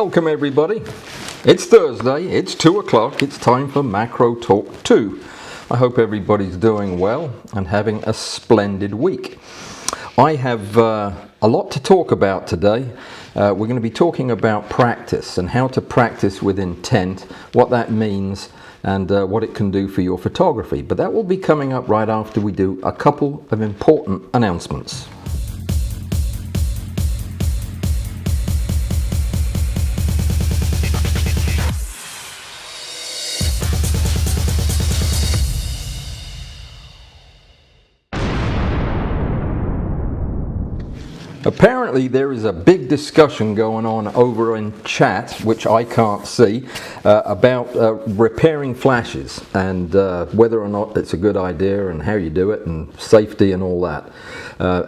Welcome everybody. It's Thursday, it's 2 o'clock, it's time for Macro Talk 2. I hope everybody's doing well and having a splendid week. I have a lot to talk about today. We're going to be talking about practice and how to practice with intent, what that means, and what it can do for your photography. But that will be coming up right after we do a couple of important announcements. Apparently there is a big discussion going on over in chat, which I can't see, about repairing flashes and whether or not it's a good idea and how you do it and safety and all that.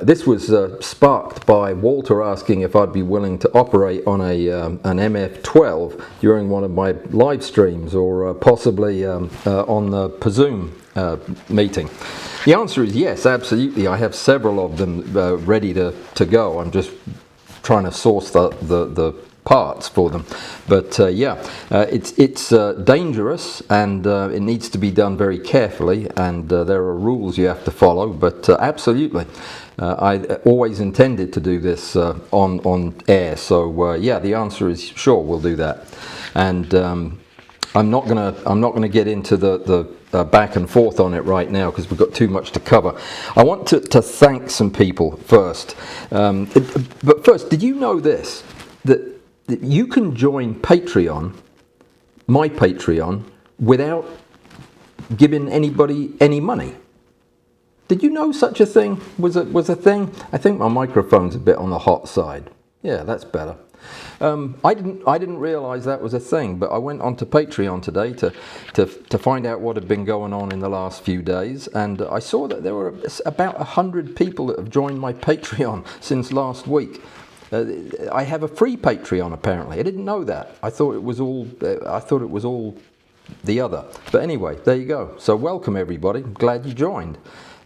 This was sparked by Walter asking if I'd be willing to operate on an MF12 during one of my live streams or possibly on the Zoom meeting. The answer is yes, absolutely. I have several of them ready to go. I'm just trying to source the parts for them. But it's dangerous and it needs to be done very carefully, and there are rules you have to follow. But absolutely, I always intended to do this on air. So yeah, the answer is sure, we'll do that. And I'm not gonna get into the back and forth on it right now because we've got too much to cover. I want to thank some people first. But first, did you know this? That you can join Patreon, my Patreon, without giving anybody any money. Did you know such a thing was a thing? I think my microphone's a bit on the hot side. Yeah, that's better. I didn't realize that was a thing, but I went onto Patreon today to find out what had been going on in the last few days, and I saw that there were about 100 people that have joined my Patreon since last week. I have a free Patreon apparently. I didn't know that. I thought it was all the other. But anyway, there you go. So welcome everybody. I'm glad you joined.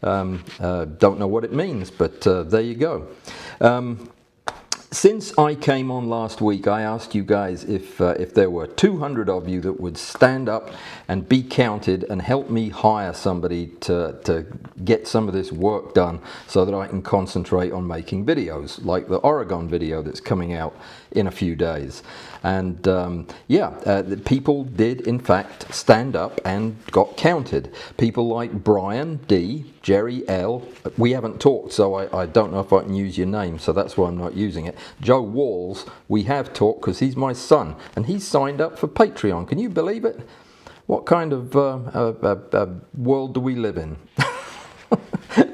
Don't know what it means, but there you go. Since I came on last week, I asked you guys if there were 200 of you that would stand up and be counted and help me hire somebody to get some of this work done so that I can concentrate on making videos, like the Oregon video that's coming out in a few days. And the people did in fact stand up and got counted. People like Brian D, Jerry L, we haven't talked, so I don't know if I can use your name, so that's why I'm not using it. Joe Walls, we have talked because he's my son and he's signed up for Patreon. Can you believe it? What kind of world do we live in?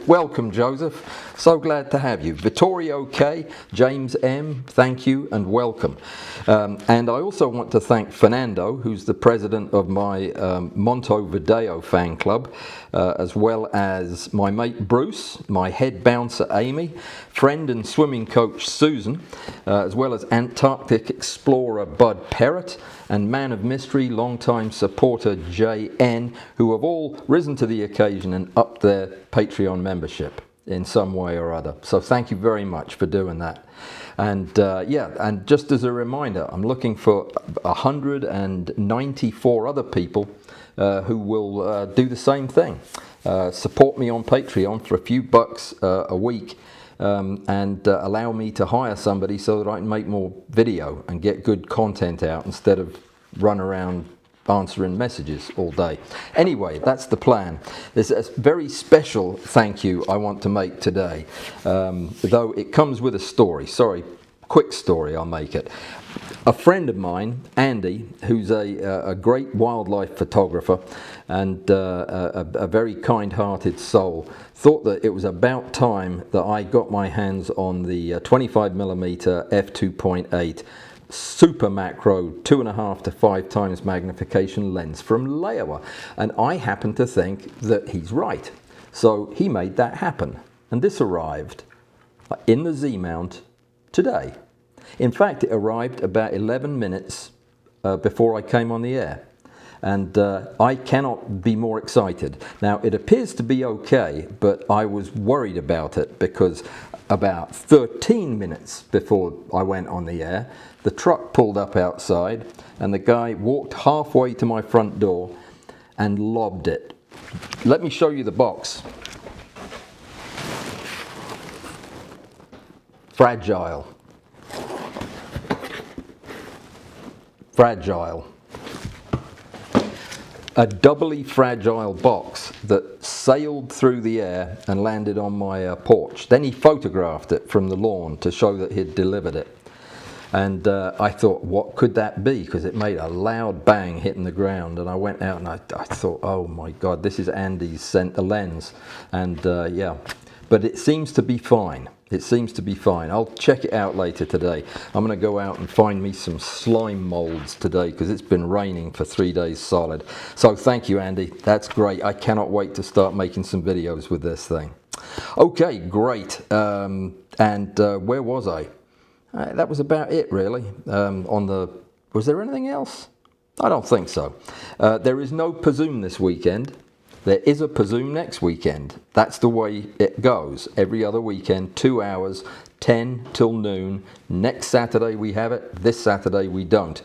Welcome, Joseph. So glad to have you. Vittorio K, James M, thank you and welcome. And I also want to thank Fernando, who's the president of my Montevideo fan club, as well as my mate Bruce, my head bouncer Amy, friend and swimming coach Susan, as well as Antarctic explorer Bud Perrott, and man of mystery, longtime supporter JN, who have all risen to the occasion and upped their Patreon membership in some way or other. So thank you very much for doing that. And and just as a reminder, I'm looking for 194 other people who will do the same thing. Support me on Patreon for a few bucks a week. And allow me to hire somebody so that I can make more video and get good content out instead of run around answering messages all day. Anyway, that's the plan. There's a very special thank you I want to make today, though it comes with a story. Sorry, quick story, I'll make it. A friend of mine, Andy, who's a great wildlife photographer and a very kind-hearted soul, thought that it was about time that I got my hands on the 25mm f2.8 super macro 2.5 to 5 times magnification lens from Laowa, and I happen to think that he's right. So he made that happen, and this arrived in the Z-mount today. In fact, it arrived about 11 minutes before I came on the air. And I cannot be more excited. Now, it appears to be okay, but I was worried about it because about 13 minutes before I went on the air, the truck pulled up outside and the guy walked halfway to my front door and lobbed it. Let me show you the box. Fragile. Fragile. A doubly fragile box that sailed through the air and landed on my porch. Then he photographed it from the lawn to show that he'd delivered it. And I thought, what could that be? Because it made a loud bang hitting the ground. And I went out and I thought, oh my God, this is Andy's sent a lens. And yeah, but it seems to be fine. It seems to be fine. I'll check it out later today. I'm going to go out and find me some slime molds today because it's been raining for 3 days solid. So thank you, Andy. That's great. I cannot wait to start making some videos with this thing. Okay, great. Where was I? That was about it, really. Was there anything else? I don't think so. There is no Pazoom this weekend. There is a Pazoom next weekend. That's the way it goes. Every other weekend, 2 hours, 10 till noon. Next Saturday we have it. This Saturday we don't.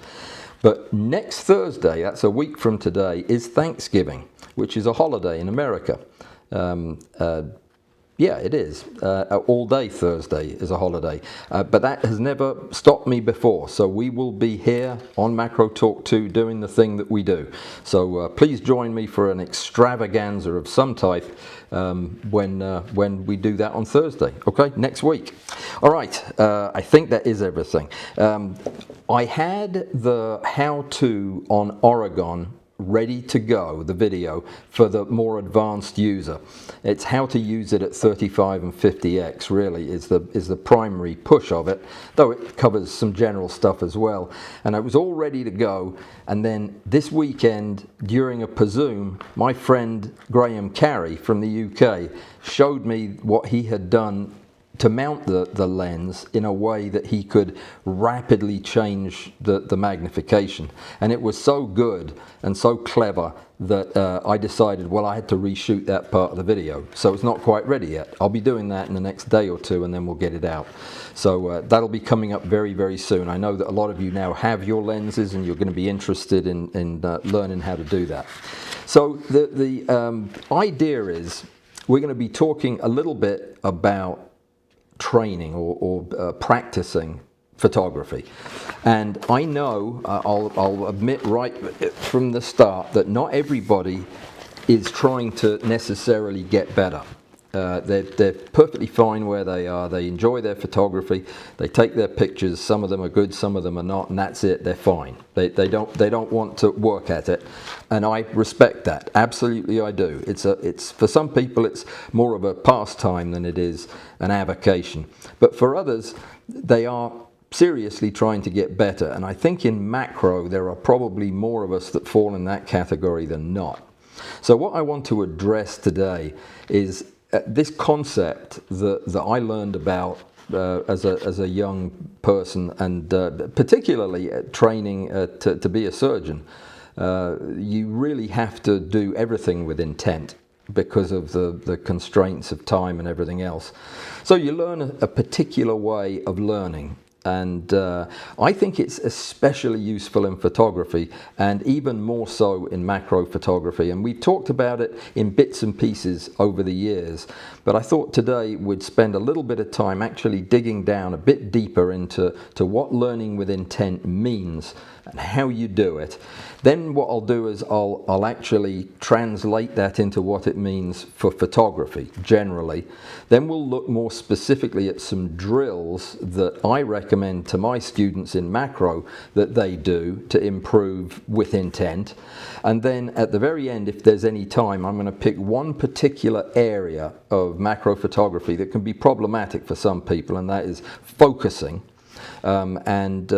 But next Thursday, that's a week from today, is Thanksgiving, which is a holiday in America. Yeah, it is. All day Thursday is a holiday. But that has never stopped me before. So we will be here on Macro Talk 2 doing the thing that we do. So please join me for an extravaganza of some type when we do that on Thursday. Okay, next week. All right, I think that is everything. I had the how-to on Oregon ready to go, the video, for the more advanced user. It's how to use it at 35 and 50x really is the primary push of it, though it covers some general stuff as well. And I was all ready to go, and then this weekend during a Pazoom, my friend Graham Carey from the UK showed me what he had done to mount the lens in a way that he could rapidly change the magnification. And it was so good and so clever that I decided, well, I had to reshoot that part of the video. So it's not quite ready yet. I'll be doing that in the next day or two and then we'll get it out. So that'll be coming up very, very soon. I know that a lot of you now have your lenses and you're going to be interested in learning how to do that. So the idea is we're going to be talking a little bit about training or practicing photography. And I know, I'll admit right from the start that not everybody is trying to necessarily get better. They're perfectly fine where they are. They enjoy their photography. They take their pictures. Some of them are good, some of them are not, and that's it. They're fine. They don't want to work at it, and I respect that. Absolutely, I do. It's for some people it's more of a pastime than it is an avocation. But for others, they are seriously trying to get better. And I think in macro there are probably more of us that fall in that category than not. So what I want to address today is this concept that I learned about as a young person, and particularly training to be a surgeon. You really have to do everything with intent because of the constraints of time and everything else. So you learn a particular way of learning. And I think it's especially useful in photography, and even more so in macro photography. And we've talked about it in bits and pieces over the years, but I thought today we'd spend a little bit of time actually digging down a bit deeper into what learning with intent means and how you do it. Then what I'll do is I'll actually translate that into what it means for photography generally. Then we'll look more specifically at some drills that I recommend to my students in macro that they do to improve with intent. And then at the very end, if there's any time, I'm going to pick one particular area of macro photography that can be problematic for some people, and that is focusing. And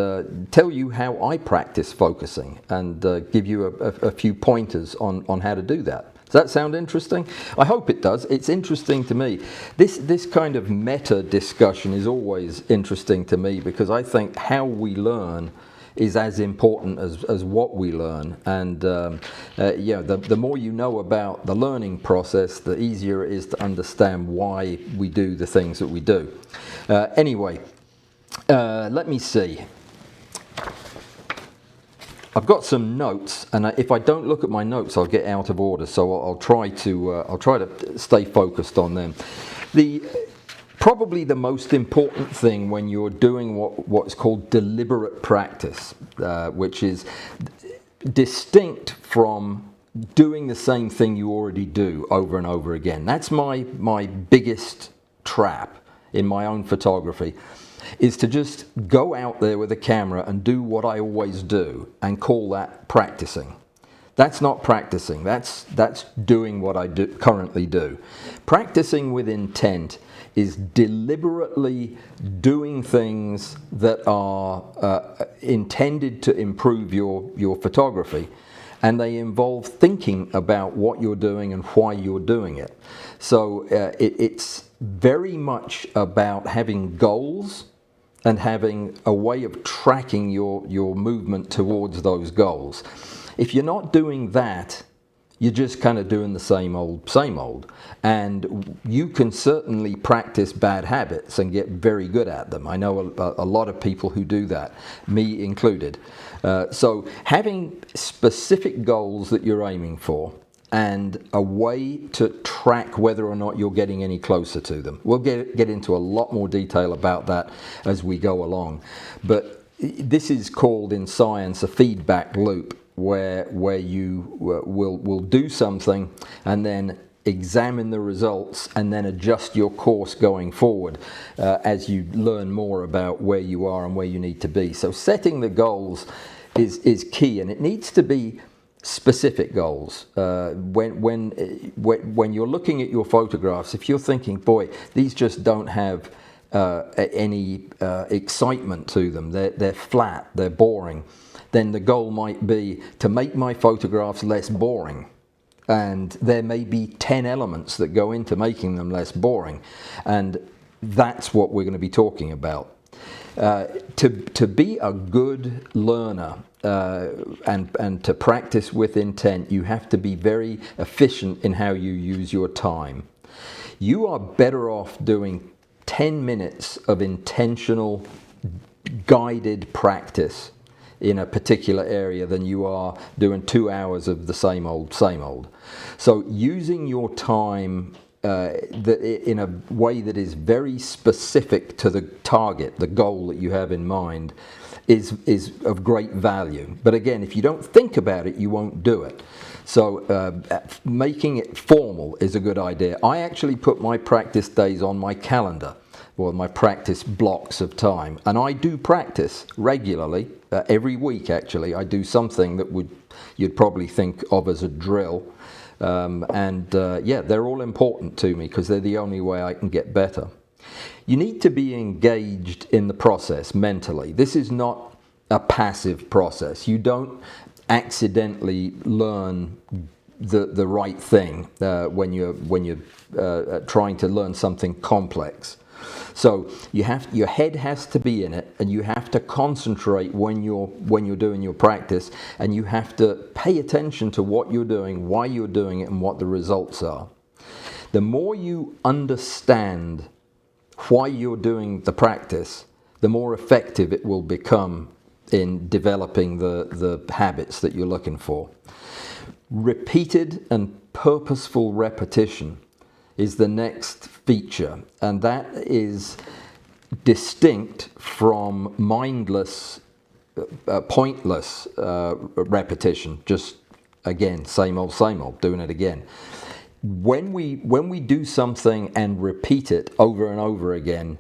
tell you how I practice focusing, and give you a few pointers on how to do that. Does that sound interesting? I hope it does. It's interesting to me. This kind of meta discussion is always interesting to me because I think how we learn is as important as what we learn. And the more you know about the learning process, the easier it is to understand why we do the things that we do. Anyway, let me see. I've got some notes, and if I don't look at my notes, I'll get out of order. So I'll try to stay focused on them. Probably the most important thing when you're doing what's called deliberate practice, which is distinct from doing the same thing you already do over and over again. That's my biggest trap in my own photography, is to just go out there with a camera and do what I always do and call that practicing. That's not practicing. That's doing what I currently do. Practicing with intent is deliberately doing things that are intended to improve your photography, and they involve thinking about what you're doing and why you're doing it. So it's very much about having goals and having a way of tracking your movement towards those goals. If you're not doing that, you're just kind of doing the same old. And you can certainly practice bad habits and get very good at them. I know a lot of people who do that, me included. So having specific goals that you're aiming for and a way to track whether or not you're getting any closer to them. We'll get into a lot more detail about that as we go along. But this is called in science a feedback loop, where you will do something and then examine the results and then adjust your course going forward as you learn more about where you are and where you need to be. So setting the goals is key, and it needs to be specific goals. When you're looking at your photographs, if you're thinking, boy, these just don't have any excitement to them, they're flat, they're boring, then the goal might be to make my photographs less boring. And there may be 10 elements that go into making them less boring. And that's what we're going to be talking about. To be a good learner and to practice with intent, you have to be very efficient in how you use your time. You are better off doing 10 minutes of intentional, guided practice in a particular area than you are doing 2 hours of the same old. So using your time in a way that is very specific to the target, the goal that you have in mind, is of great value. But again, if you don't think about it, you won't do it. So making it formal is a good idea. I actually put my practice days on my calendar, or my practice blocks of time, and I do practice regularly. Every week, actually, I do something that you'd probably think of as a drill. They're all important to me because they're the only way I can get better. You need to be engaged in the process mentally. This is not a passive process. You don't accidentally learn the right thing when you're trying to learn something complex. So your head has to be in it, and you have to concentrate when you're doing your practice, and you have to pay attention to what you're doing, why you're doing it, and what the results are. The more you understand why you're doing the practice, the more effective it will become in developing the habits that you're looking for. Repeated and purposeful repetition is the next feature, and that is distinct from mindless, pointless repetition. Just again, same old, doing it again. When we do something and repeat it over and over again,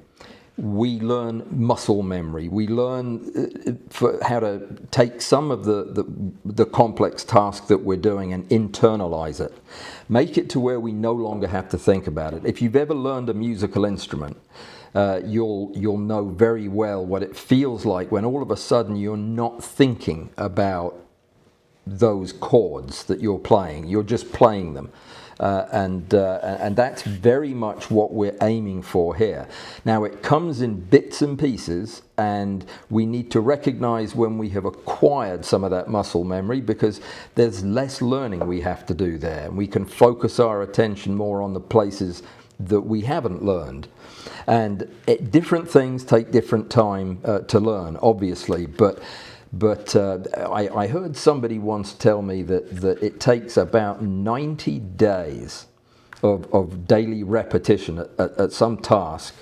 we learn muscle memory. We learn how to take some of the complex task that we're doing and internalize it. Make it to where we no longer have to think about it. If you've ever learned a musical instrument, you'll know very well what it feels like when all of a sudden you're not thinking about those chords that you're playing. You're just playing them. And that's very much what we're aiming for here. Now, it comes in bits and pieces, and we need to recognize when we have acquired some of that muscle memory, because there's less learning we have to do there, and we can focus our attention more on the places that we haven't learned. And different things take different time to learn, obviously, but I heard somebody once tell me that it takes about 90 days of daily repetition at some task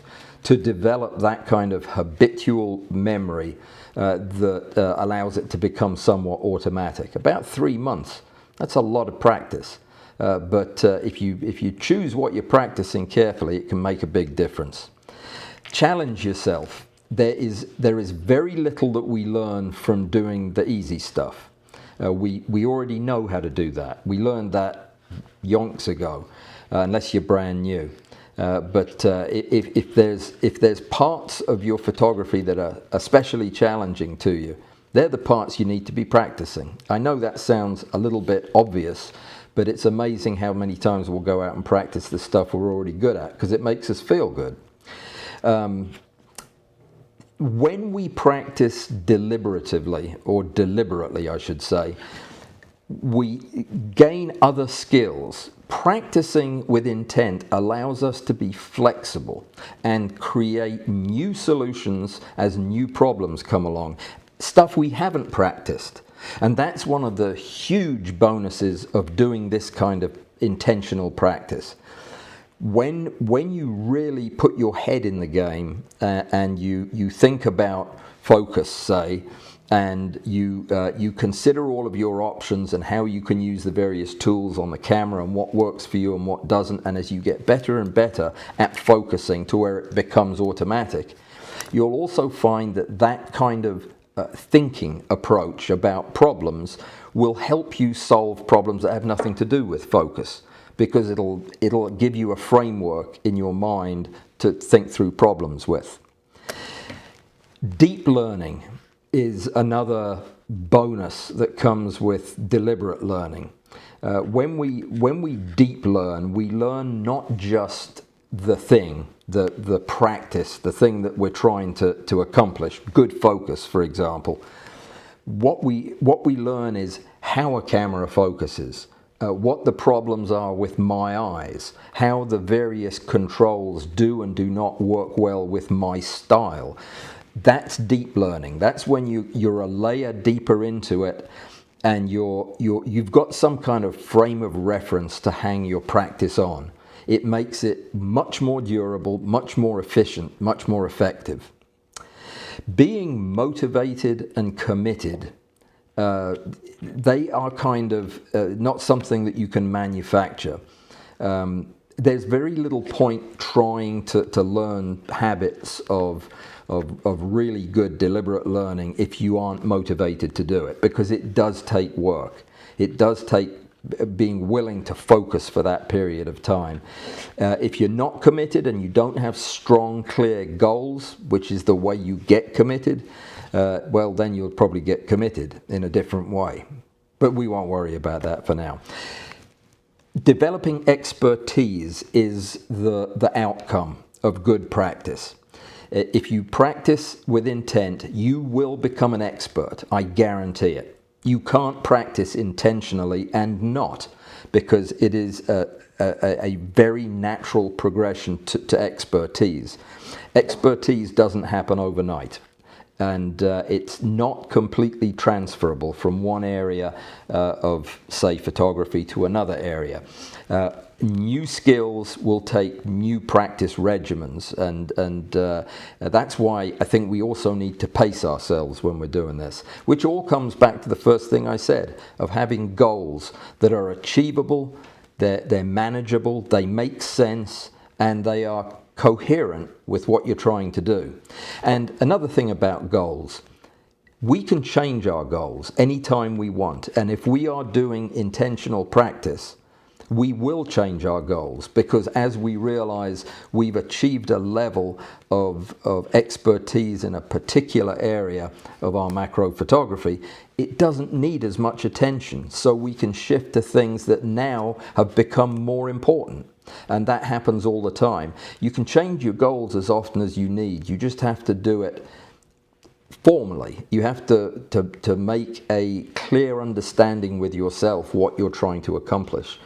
to develop that kind of habitual memory that allows it to become somewhat automatic. About 3 months. That's a lot of practice. But if you choose what you're practicing carefully, it can make a big difference. Challenge yourself. There is very little that we learn from doing the easy stuff. We already know how to do that. We learned that yonks ago, unless you're brand new. But if there's parts of your photography that are especially challenging to you, they're the parts you need to be practicing. I know that sounds a little bit obvious, but it's amazing how many times we'll go out and practice the stuff we're already good at, because it makes us feel good. When we practice deliberatively, or deliberately I should say, we gain other skills. Practicing with intent allows us to be flexible and create new solutions as new problems come along, stuff we haven't practiced. And that's one of the huge bonuses of doing this kind of intentional practice. When you really put your head in the game and you think about focus, say, and you consider all of your options and how you can use the various tools on the camera and what works for you and what doesn't, and as you get better and better at focusing to where it becomes automatic, you'll also find that kind of thinking approach about problems will help you solve problems that have nothing to do with focus, because it'll give you a framework in your mind to think through problems with. Deep learning is another bonus that comes with deliberate learning. When we deep learn, we learn not just the thing, the practice, the thing that we're trying to accomplish, good focus, for example. What we learn is how a camera focuses, what the problems are with my eyes, how the various controls do and do not work well with my style. That's deep learning. That's when you're a layer deeper into it, and you've got some kind of frame of reference to hang your practice on. It makes it much more durable, much more efficient, much more effective. Being motivated and committed, they are kind of not something that you can manufacture. There's very little point trying to learn habits of really good deliberate learning if you aren't motivated to do it, because it does take work. It does take being willing to focus for that period of time. If you're not committed and you don't have strong, clear goals, which is the way you get committed, well, then you'll probably get committed in a different way. But we won't worry about that for now. Developing expertise is the outcome of good practice. If you practice with intent, you will become an expert. I guarantee it. You can't practice intentionally and not, because it is a very natural progression to expertise. Expertise doesn't happen overnight, and it's not completely transferable from one area of, say, photography to another area. New skills will take new practice regimens, and that's why I think we also need to pace ourselves when we're doing this, which all comes back to the first thing I said, of having goals that are achievable, they're manageable, they make sense, and they are coherent with what you're trying to do. And another thing about goals, we can change our goals anytime we want, and if we are doing intentional practice, we will change our goals, because as we realize we've achieved a level of expertise in a particular area of our macro photography, it doesn't need as much attention, so we can shift to things that now have become more important. And that happens all the time. You can change your goals as often as you need. You just have to do it formally. You have to make a clear understanding with yourself what you're trying to accomplish.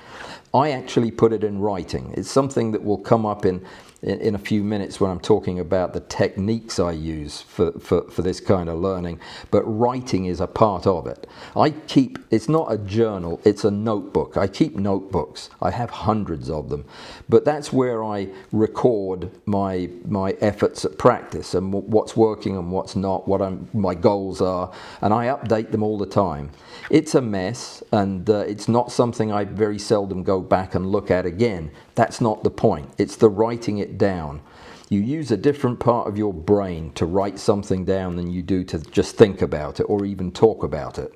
I actually put it in writing. It's something that will come up in a few minutes when I'm talking about the techniques I use for this kind of learning, but writing is a part of it. It's not a journal, it's a notebook. I keep notebooks. I have hundreds of them, but that's where I record my efforts at practice and what's working and what's not, my goals are, and I update them all the time. It's a mess, and it's not something I very seldom go back and look at again. That's not the point. It's the writing it down. You use a different part of your brain to write something down than you do to just think about it or even talk about it.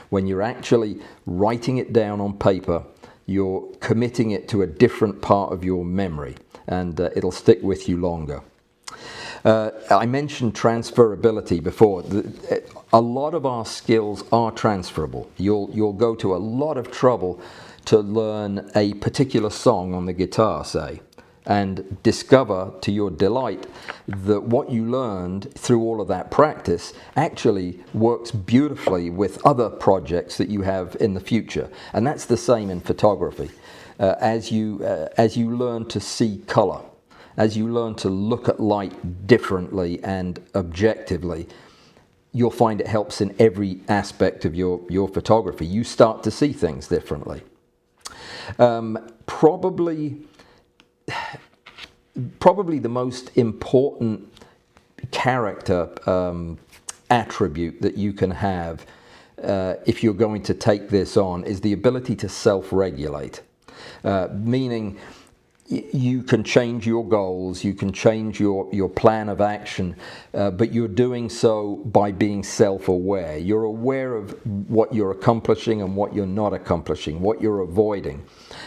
When you're actually writing it down on paper, you're committing it to a different part of your memory, and it'll stick with you longer. I mentioned transferability before. A lot of our skills are transferable. You'll go to a lot of trouble to learn a particular song on the guitar, say, and discover to your delight that what you learned through all of that practice actually works beautifully with other projects that you have in the future. And that's the same in photography. As you learn to see color, as you learn to look at light differently and objectively, you'll find it helps in every aspect of your photography. You start to see things differently. Probably the most important character attribute that you can have if you're going to take this on is the ability to self-regulate, meaning you can change your goals, you can change your plan of action, but you're doing so by being self-aware. You're aware of what you're accomplishing and what you're not accomplishing, what you're avoiding.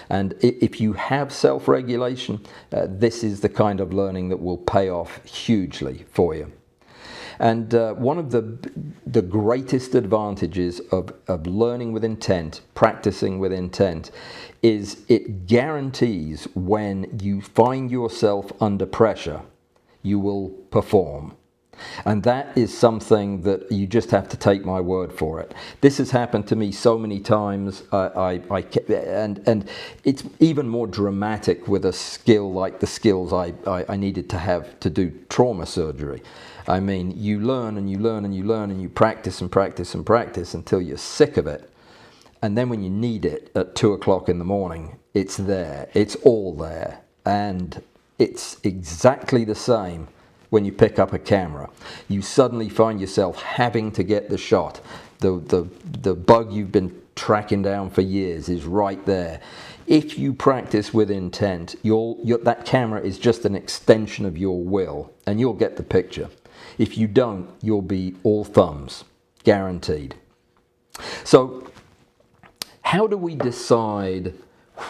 And if you have self-regulation, this is the kind of learning that will pay off hugely for you. And one of the greatest advantages of learning with intent, practicing with intent, is it guarantees when you find yourself under pressure, you will perform. And that is something that you just have to take my word for it. This has happened to me so many times, and it's even more dramatic with a skill like the skills I needed to have to do trauma surgery. I mean, you learn and you learn and you learn and you practice and practice and practice until you're sick of it. And then when you need it at 2 o'clock in the morning, it's there. It's all there. And it's exactly the same when you pick up a camera. You suddenly find yourself having to get the shot. The bug you've been tracking down for years is right there. If you practice with intent, that camera is just an extension of your will, and you'll get the picture. If you don't, you'll be all thumbs, guaranteed. So, how do we decide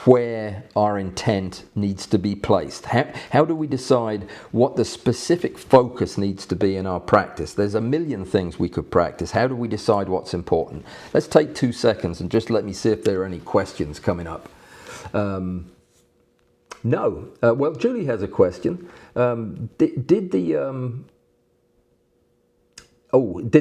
where our intent needs to be placed? How do we decide what the specific focus needs to be in our practice? There's a million things we could practice. How do we decide what's important? Let's take 2 seconds and just let me see if there are any questions coming up. No. Well, Julie has a question. Did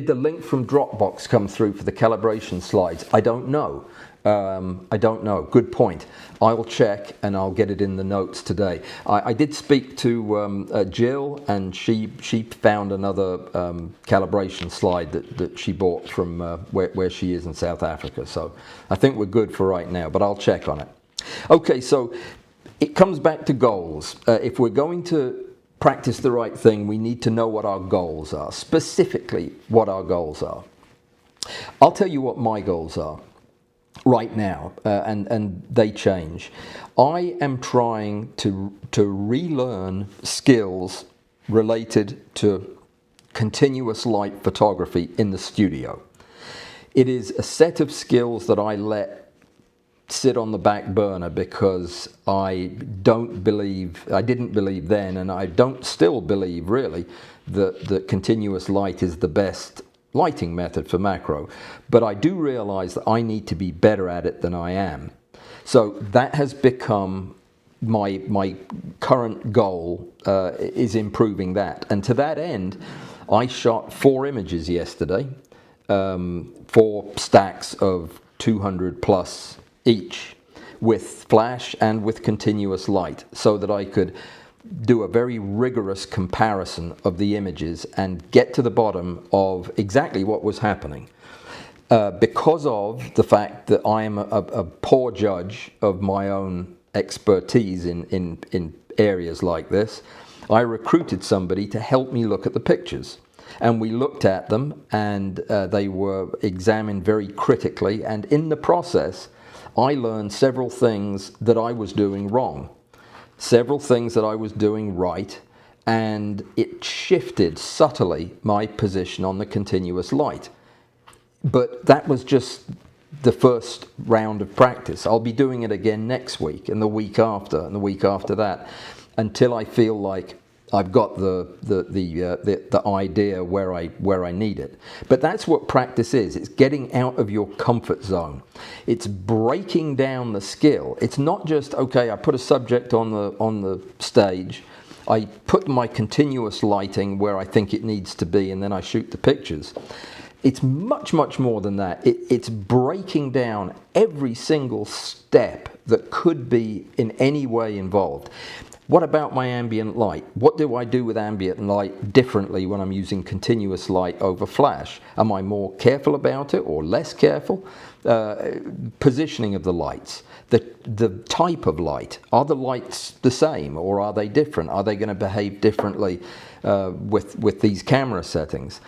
the link from Dropbox come through for the calibration slides? I don't know. I don't know. Good point. I'll check and I'll get it in the notes today. I did speak to Jill, and she found another calibration slide that she bought from where she is in South Africa. So I think we're good for right now, but I'll check on it. Okay, so it comes back to goals. If we're going to practice the right thing, we need to know what our goals are, specifically what our goals are. I'll tell you what my goals are right now, and they change. I am trying to relearn skills related to continuous light photography in the studio. It is a set of skills that I let sit on the back burner because I didn't believe then, and I don't still believe really that continuous light is the best lighting method for macro, but I do realize that I need to be better at it than I am. So that has become my current goal, is improving that. And to that end, I shot 4 images yesterday, 4 stacks of 200 plus each, with flash and with continuous light, so that I could do a very rigorous comparison of the images and get to the bottom of exactly what was happening. Because of the fact that I am a poor judge of my own expertise in areas like this, I recruited somebody to help me look at the pictures. And we looked at them, and they were examined very critically, and in the process I learned several things that I was doing wrong, several things that I was doing right, and it shifted subtly my position on the continuous light. But that was just the first round of practice. I'll be doing it again next week, and the week after, and the week after that, until I feel like I've got the idea where I need it. But that's what practice is. It's getting out of your comfort zone. It's breaking down the skill. It's not just, okay, I put a subject on the stage, I put my continuous lighting where I think it needs to be, and then I shoot the pictures. It's much, much more than that. It's breaking down every single step that could be in any way involved. What about my ambient light? What do I do with ambient light differently when I'm using continuous light over flash? Am I more careful about it or less careful? Positioning of the lights, the type of light. Are the lights the same, or are they different? Are they going to behave differently with these camera settings?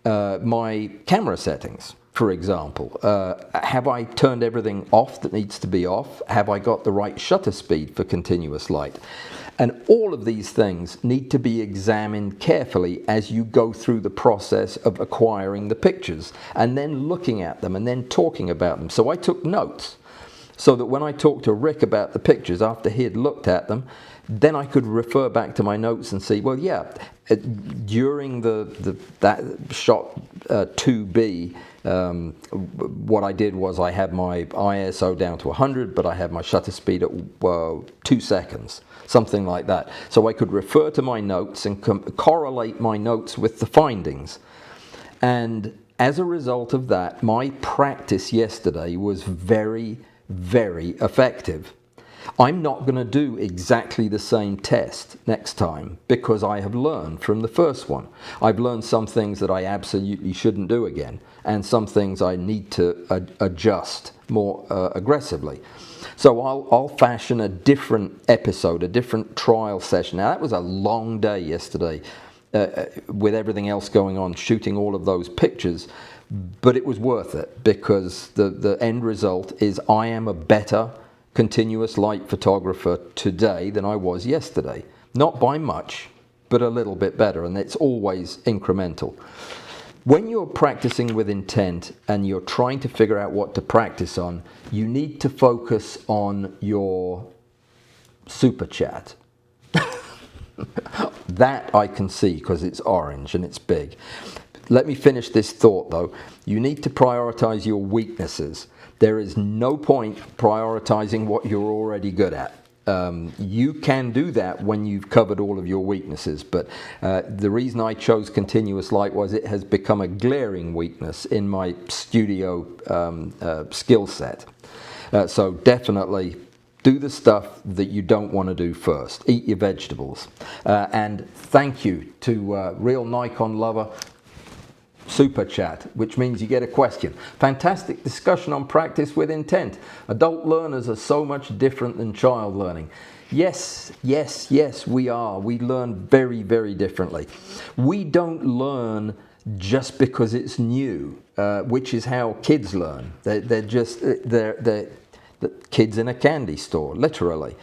My camera settings, for example, have I turned everything off that needs to be off? Have I got the right shutter speed for continuous light? And all of these things need to be examined carefully as you go through the process of acquiring the pictures, and then looking at them, and then talking about them. So I took notes, so that when I talked to Rick about the pictures after he had looked at them, then I could refer back to my notes and see, well, yeah, during that shot 2B, what I did was I had my ISO down to 100, but I had my shutter speed at 2 seconds, something like that. So I could refer to my notes and correlate my notes with the findings. And as a result of that, my practice yesterday was very, very effective. I'm not going to do exactly the same test next time, because I have learned from the first one. I've learned some things that I absolutely shouldn't do again, and some things I need to adjust more aggressively. So I'll fashion a different episode, a different trial session. Now, that was a long day yesterday with everything else going on, shooting all of those pictures, but it was worth it, because the end result is I am a better continuous light photographer today than I was yesterday. Not by much, but a little bit better, and it's always incremental. When you're practicing with intent and you're trying to figure out what to practice on, you need to focus on your super chat. That I can see because it's orange and it's big. Let me finish this thought though. You need to prioritize your weaknesses. There is no point prioritizing what you're already good at. You can do that when you've covered all of your weaknesses, but the reason I chose continuous light was it has become a glaring weakness in my studio skill set. So definitely do the stuff that you don't want to do first. Eat your vegetables. And thank you to Real Nikon Lover Super Chat, which means you get a question. Fantastic discussion on practice with intent. Adult learners are so much different than child learning. Yes, yes, yes, we are. We learn very, very differently. We don't learn just because it's new, which is how kids learn. They're kids in a candy store, literally.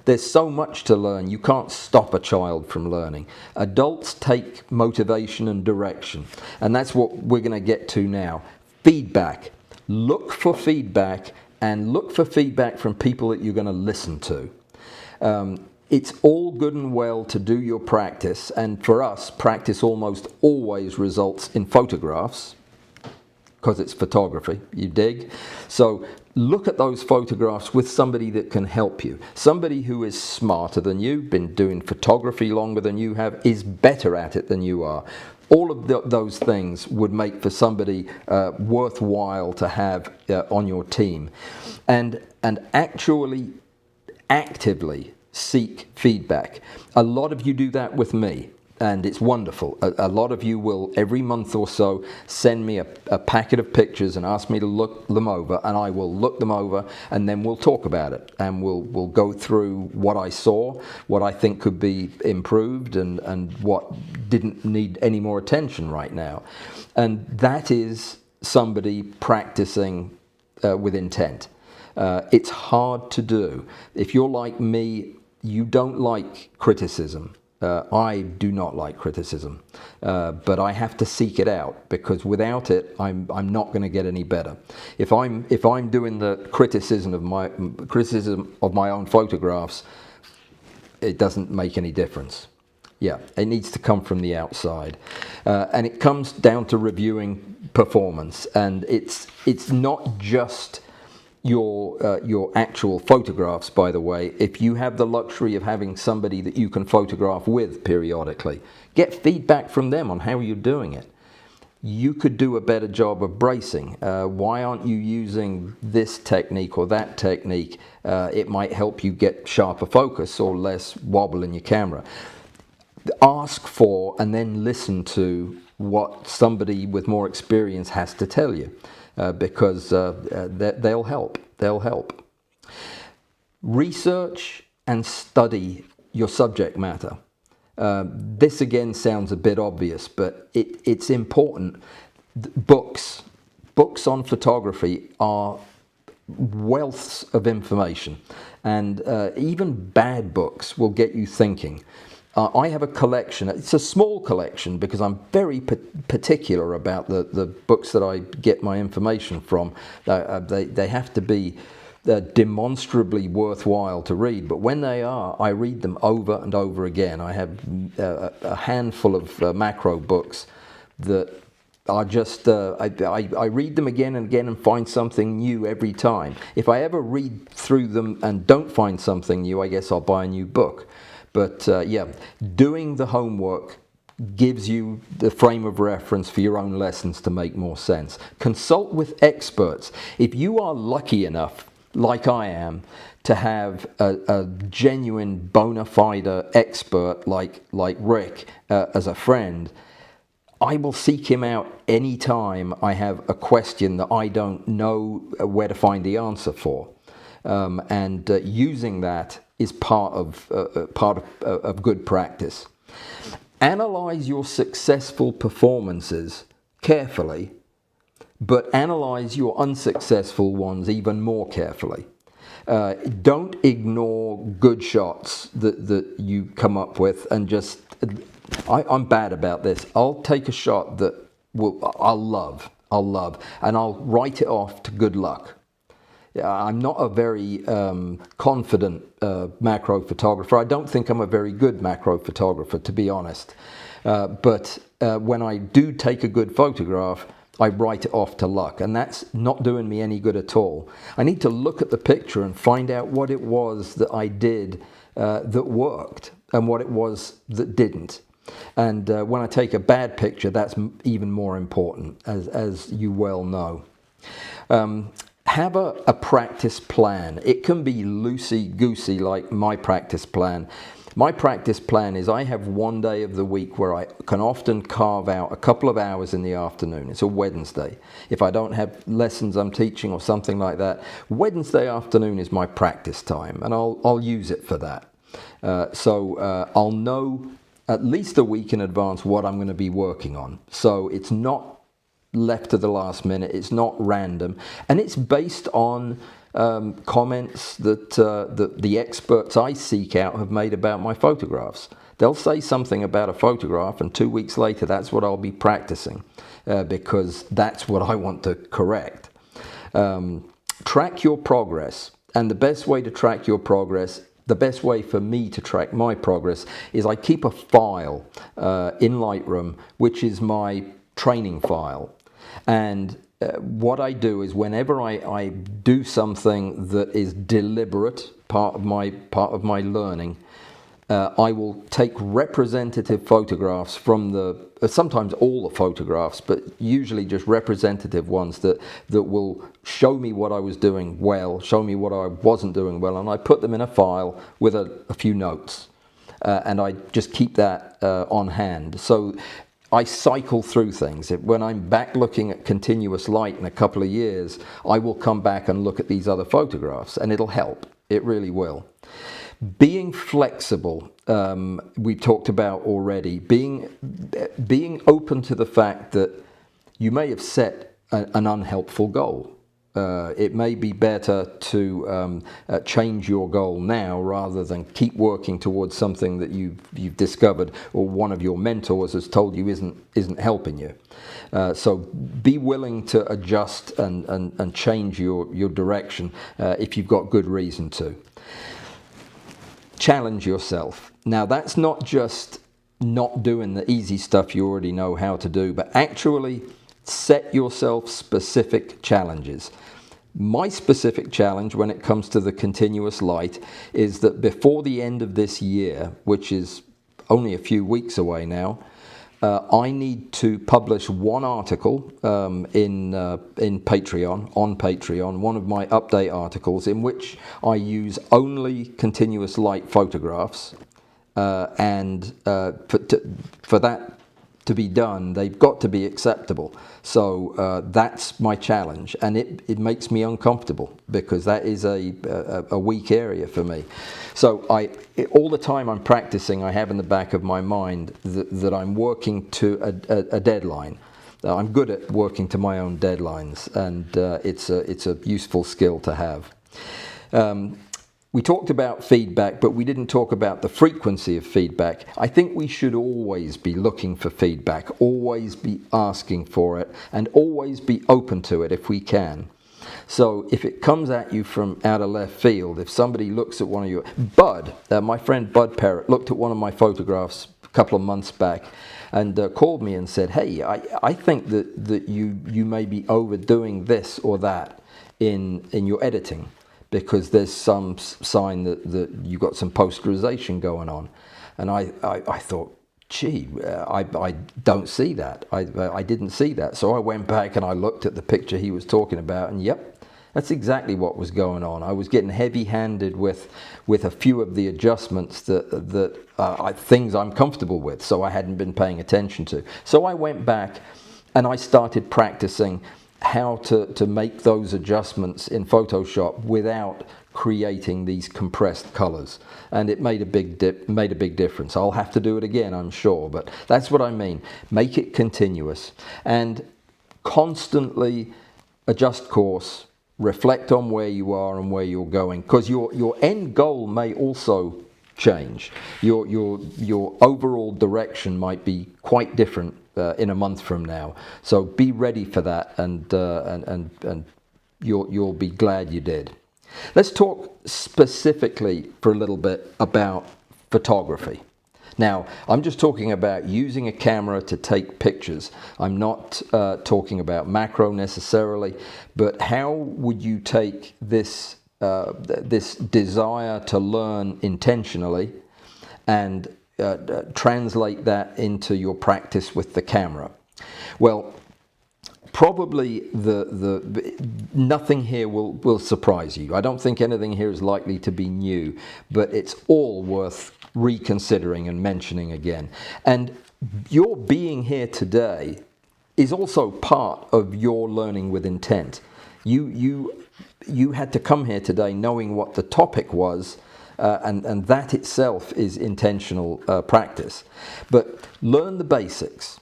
There's so much to learn. You can't stop a child from learning. Adults take motivation and direction. And that's what we're going to get to now. Feedback. Look for feedback, and look for feedback from people that you're going to listen to. It's all good and well to do your practice. And for us, practice almost always results in photographs. because it's photography, you dig? So look at those photographs with somebody that can help you. Somebody who is smarter than you, been doing photography longer than you have, is better at it than you are. All of those things would make for somebody worthwhile to have on your team. And actually actively seek feedback. A lot of you do that with me, and it's wonderful. A lot of you will, every month or so, send me a packet of pictures and ask me to look them over, and I will look them over, and then we'll talk about it, and we'll go through what I saw, what I think could be improved, and what didn't need any more attention right now. And that is somebody practicing with intent. It's hard to do. If you're like me, you don't like criticism. I do not like criticism, but I have to seek it out, because without it, I'm not going to get any better. If I'm doing the criticism of my own photographs, it doesn't make any difference. Yeah, it needs to come from the outside, and it comes down to reviewing performance, and it's not just your actual photographs, by the way. If you have the luxury of having somebody that you can photograph with periodically, get feedback from them on how you're doing it. You could do a better job of bracing. Why aren't you using this technique or that technique? It might help you get sharper focus or less wobble in your camera. Ask for and then listen to what somebody with more experience has to tell you. Because they'll help. They'll help. Research and study your subject matter. This again sounds a bit obvious, but it's important. Books on photography are wealths of information, and even bad books will get you thinking. I have a collection. It's a small collection because I'm very particular about the books that I get my information from. They have to be demonstrably worthwhile to read, but when they are, I read them over and over again. I have a handful of macro books that are just, I read them again and again and find something new every time. If I ever read through them and don't find something new, I guess I'll buy a new book. But yeah, doing the homework gives you the frame of reference for your own lessons to make more sense. Consult with experts. If you are lucky enough, like I am, to have a genuine bona fide expert like Rick as a friend, I will seek him out anytime I have a question that I don't know where to find the answer for. And using that is part of good practice. Analyze your successful performances carefully, but analyze your unsuccessful ones even more carefully. Don't ignore good shots that you come up with and just... I'm bad about this. I'll take a shot that I'll love, and I'll write it off to good luck. I'm not a very confident macro photographer. I don't think I'm a very good macro photographer, to be honest. But when I do take a good photograph, I write it off to luck, and that's not doing me any good at all. I need to look at the picture and find out what it was that I did that worked and what it was that didn't. And when I take a bad picture, that's even more important, as you well know. Have a practice plan. It can be loosey-goosey like my practice plan. My practice plan is I have one day of the week where I can often carve out a couple of hours in the afternoon. It's a Wednesday. If I don't have lessons I'm teaching or something like that, Wednesday afternoon is my practice time, and I'll use it for that. So I'll know at least a week in advance what I'm going to be working on. So it's not left to the last minute, it's not random, and it's based on comments that the experts I seek out have made about my photographs. They'll say something about a photograph, and 2 weeks later that's what I'll be practicing, because that's what I want to correct. Track your progress, and the best way to track your progress, the best way for me to track my progress, is I keep a file in Lightroom, which is my training file. And what I do is whenever I do something that is deliberate, part of my learning, I will take representative photographs from sometimes all the photographs, but usually just representative ones that will show me what I was doing well, show me what I wasn't doing well, and I put them in a file with a few notes, and I just keep that on hand. So I cycle through things. When I'm back looking at continuous light in a couple of years, I will come back and look at these other photographs, and it'll help. It really will. Being flexible, we talked about already. Being open to the fact that you may have set an unhelpful goal. It may be better to change your goal now rather than keep working towards something that you've discovered or one of your mentors has told you isn't helping you. So be willing to adjust and change your direction if you've got good reason to. Challenge yourself. Now, that's not just not doing the easy stuff you already know how to do, but actually set yourself specific challenges. My specific challenge when it comes to the continuous light is that before the end of this year, which is only a few weeks away now, I need to publish one article in Patreon, on Patreon, one of my update articles in which I use only continuous light photographs, and for that to be done, they've got to be acceptable. So that's my challenge, and it makes me uncomfortable because that is a weak area for me. So all the time I'm practicing, I have in the back of my mind that I'm working to a deadline. I'm good at working to my own deadlines, and it's a useful skill to have. We talked about feedback, but we didn't talk about the frequency of feedback. I think we should always be looking for feedback, always be asking for it, and always be open to it if we can. So if it comes at you from out of left field, if somebody looks at one of your... my friend Bud Parrott, looked at one of my photographs a couple of months back and called me and said, hey, I think that you may be overdoing this or that in your editing, because there's some sign that you got some posterization going on. And I thought, gee, I don't see that. I didn't see that. So I went back and I looked at the picture he was talking about, and yep, that's exactly what was going on. I was getting heavy-handed with a few of the adjustments that things I'm comfortable with, so I hadn't been paying attention to. So I went back and I started practicing how to make those adjustments in Photoshop without creating these compressed colors, and it made a big difference. I'll have to do it again, I'm sure, but that's what I mean. Make it continuous and constantly adjust course, reflect on where you are and where you're going, because your end goal may also change. Your overall direction might be quite different in a month from now. So be ready for that, and you'll be glad you did. Let's talk specifically for a little bit about photography. Now, I'm just talking about using a camera to take pictures. I'm not talking about macro necessarily, but how would you take this desire to learn intentionally and translate that into your practice with the camera? Well, probably nothing here will surprise you. I don't think anything here is likely to be new, but it's all worth reconsidering and mentioning again. And your being here today is also part of your learning with intent. You had to come here today knowing what the topic was, and that itself is intentional practice. But learn the basics.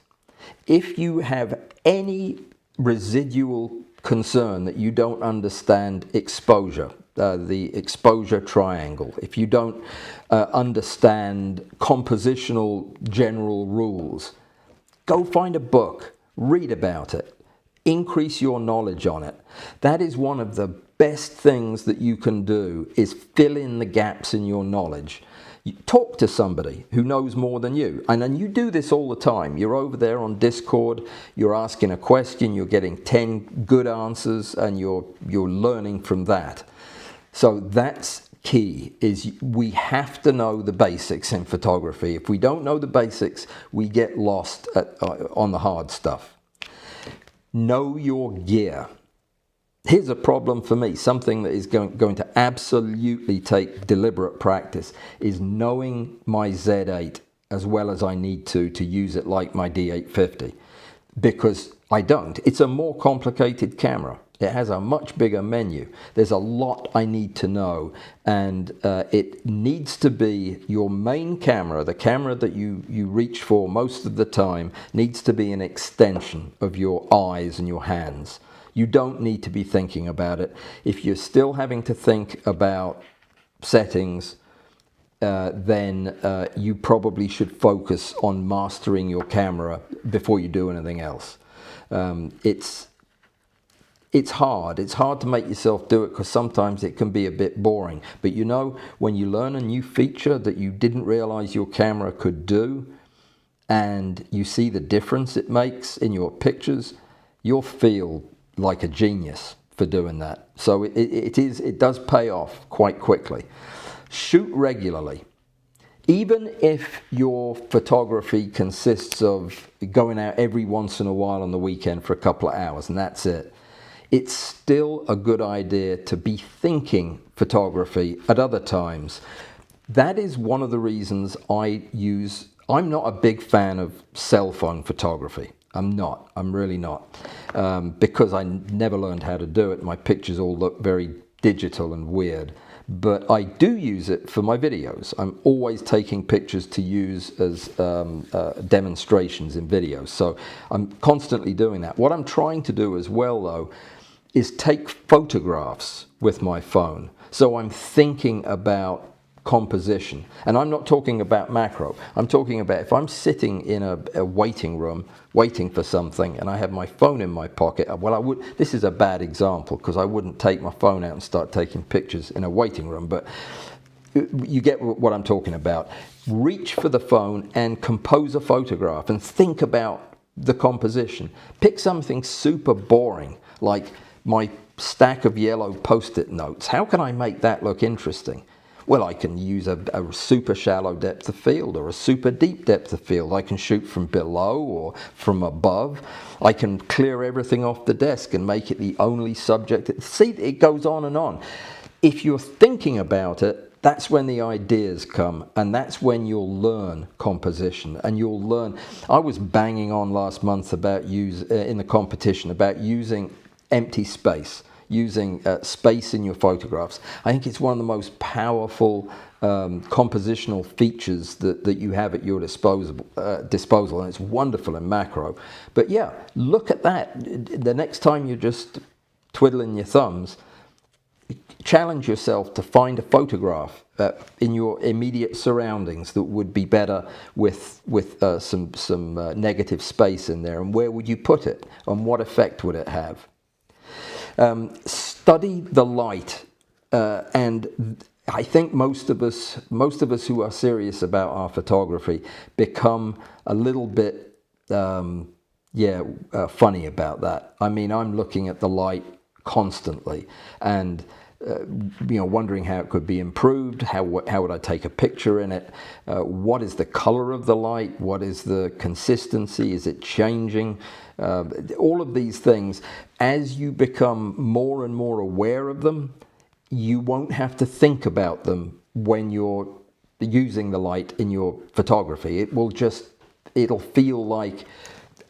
If you have any residual concern that you don't understand exposure, the exposure triangle, if you don't understand compositional general rules, go find a book, read about it, increase your knowledge on it. That is one of the best things that you can do, is fill in the gaps in your knowledge. You talk to somebody who knows more than you. And then you do this all the time. You're over there on Discord, you're asking a question, you're getting 10 good answers, and you're learning from that. So that's key, is we have to know the basics in photography. If we don't know the basics, we get lost on the hard stuff. Know your gear. Here's a problem for me, something that is going to absolutely take deliberate practice, is knowing my Z8 as well as I need to use it like my D850, because I don't. It's a more complicated camera. It has a much bigger menu. There's a lot I need to know, and it needs to be your main camera, the camera that you reach for most of the time, needs to be an extension of your eyes and your hands. You don't need to be thinking about it. If you're still having to think about settings, then you probably should focus on mastering your camera before you do anything else. It's hard. It's hard to make yourself do it because sometimes it can be a bit boring. But you know, when you learn a new feature that you didn't realize your camera could do, and you see the difference it makes in your pictures, you'll feel like a genius for doing that. So it does pay off quite quickly. Shoot regularly. Even if your photography consists of going out every once in a while on the weekend for a couple of hours and that's it, it's still a good idea to be thinking photography at other times. That is one of the reasons I'm not a big fan of cell phone photography. I'm really not, because I never learned how to do it. My pictures all look very digital and weird, but I do use it for my videos. I'm always taking pictures to use as demonstrations in videos, so I'm constantly doing that. What I'm trying to do as well, though, is take photographs with my phone. So I'm thinking about composition, and I'm not talking about macro. I'm talking about if I'm sitting in a waiting room waiting for something and I have my phone in my pocket. Well, this is a bad example because I wouldn't take my phone out and start taking pictures in a waiting room, but you get what I'm talking about. Reach for the phone and compose a photograph and think about the composition. Pick something super boring like my stack of yellow post-it notes. How can I make that look interesting? Well, I can use a super shallow depth of field or a super deep depth of field. I can shoot from below or from above. I can clear everything off the desk and make it the only subject. See, it goes on and on. If you're thinking about it, that's when the ideas come, and that's when you'll learn composition, and you'll learn. I was banging on last month about in the competition about using empty space. Using space in your photographs. I think it's one of the most powerful compositional features that you have at your disposal, and it's wonderful in macro. But yeah, look at that. The next time you're just twiddling your thumbs, challenge yourself to find a photograph in your immediate surroundings that would be better with some negative space in there, and where would you put it, and what effect would it have? Study the light, and I think most of us who are serious about our photography become a little bit funny about that. I mean, I'm looking at the light constantly and wondering how it could be improved. How would I take a picture in it? What is the color of the light? What is the consistency? Is it changing? All of these things, as you become more and more aware of them, you won't have to think about them when you're using the light in your photography. It'll feel like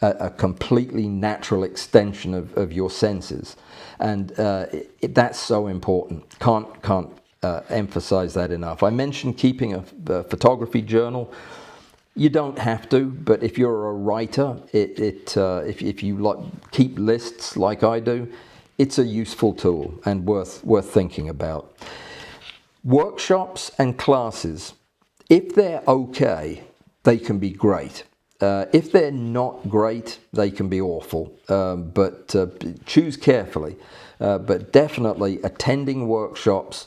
a completely natural extension of your senses, and that's so important. Can't emphasize that enough. I mentioned keeping a photography journal. You don't have to, but if you're a writer, if you keep lists like I do, it's a useful tool and worth thinking about. Workshops and classes, if they're okay, they can be great. If they're not great, they can be awful, but choose carefully. But definitely attending workshops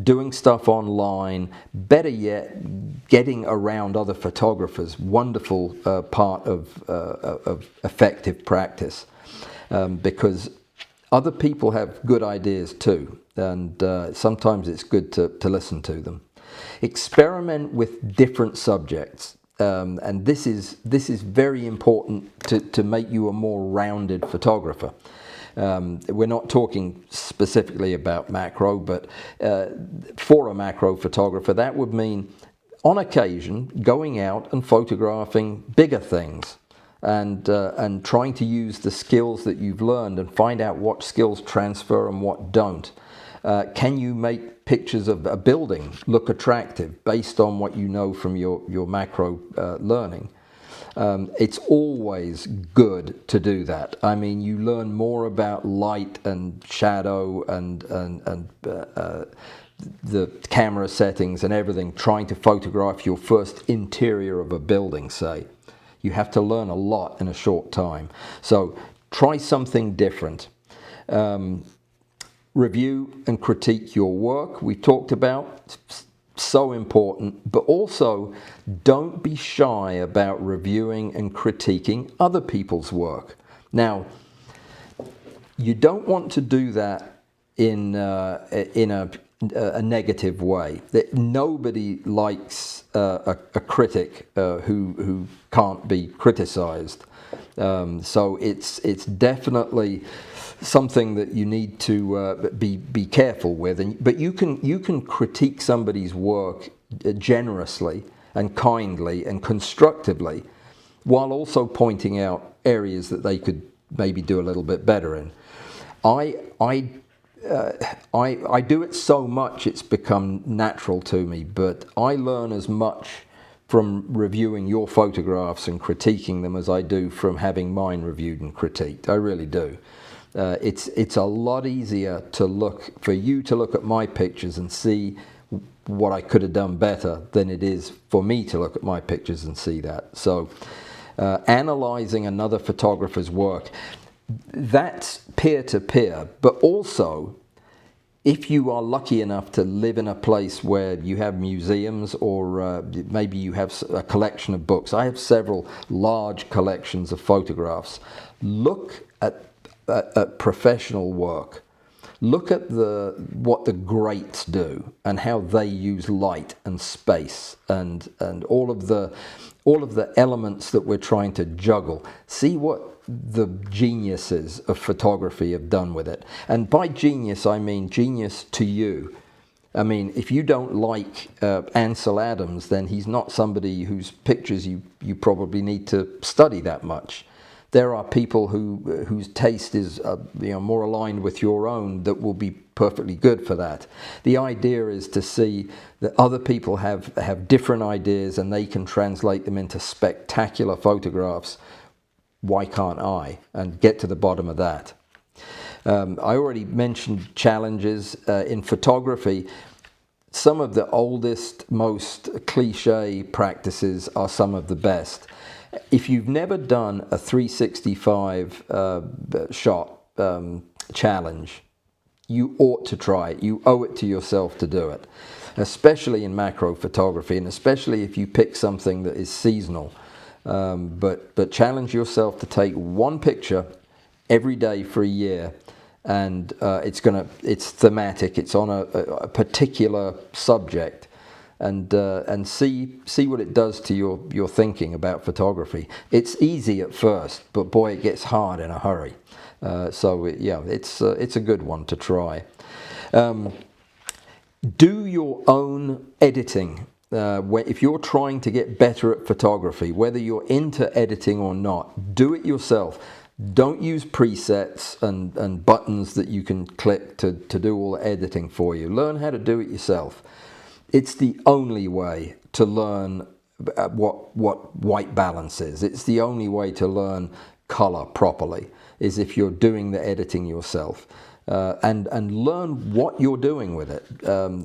doing stuff online, better yet, getting around other photographers, wonderful part of effective practice, because other people have good ideas too, and sometimes it's good to listen to them. Experiment with different subjects, and this is very important to make you a more rounded photographer. We're not talking specifically about macro, but for a macro photographer, that would mean on occasion going out and photographing bigger things, and trying to use the skills that you've learned and find out what skills transfer and what don't. Can you make pictures of a building look attractive based on what you know from your macro learning? It's always good to do that. I mean, you learn more about light and shadow and the camera settings and everything trying to photograph your first interior of a building, say. You have to learn a lot in a short time. So try something different. Review and critique your work, we talked about. So important, but also don't be shy about reviewing and critiquing other people's work. Now, you don't want to do that in a negative way. That nobody likes a critic who can't be criticized. So it's definitely something that you need to be careful with. But you can critique somebody's work generously and kindly and constructively, while also pointing out areas that they could maybe do a little bit better in. I do it so much it's become natural to me, but I learn as much from reviewing your photographs and critiquing them as I do from having mine reviewed and critiqued. I really do. It's a lot easier for you to look at my pictures and see what I could have done better than it is for me to look at my pictures and see that. So analyzing another photographer's work, that's peer-to-peer, but also if you are lucky enough to live in a place where you have museums or maybe you have a collection of books. I have several large collections of photographs. Look at professional work. Look at what the greats do and how they use light and space and all of the elements that we're trying to juggle. See what the geniuses of photography have done with it. And by genius, I mean genius to you. I mean, if you don't like Ansel Adams, then he's not somebody whose pictures you probably need to study that much. There are people whose taste is more aligned with your own that will be perfectly good for that. The idea is to see that other people have different ideas and they can translate them into spectacular photographs. Why can't I? And get to the bottom of that. I already mentioned challenges in photography. Some of the oldest, most cliche practices are some of the best. If you've never done a 365 shot challenge, you ought to try it. You owe it to yourself to do it, especially in macro photography, and especially if you pick something that is seasonal. But challenge yourself to take one picture every day for a year, and it's thematic. It's on a particular subject. And see what it does to your thinking about photography. It's easy at first, but boy, it gets hard in a hurry. It's a good one to try. Do your own editing. If you're trying to get better at photography, whether you're into editing or not, do it yourself. Don't use presets and buttons that you can click to do all the editing for you. Learn how to do it yourself. It's the only way to learn what white balance is. It's the only way to learn color properly, is if you're doing the editing yourself. and learn what you're doing with it.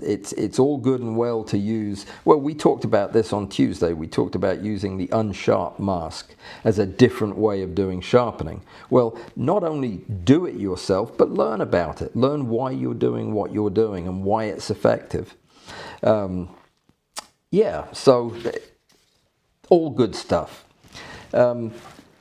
It's all good and well to use. Well, we talked about this on Tuesday. We talked about using the unsharp mask as a different way of doing sharpening. Well, not only do it yourself, but learn about it. Learn why you're doing what you're doing and why it's effective. Yeah, so all good stuff.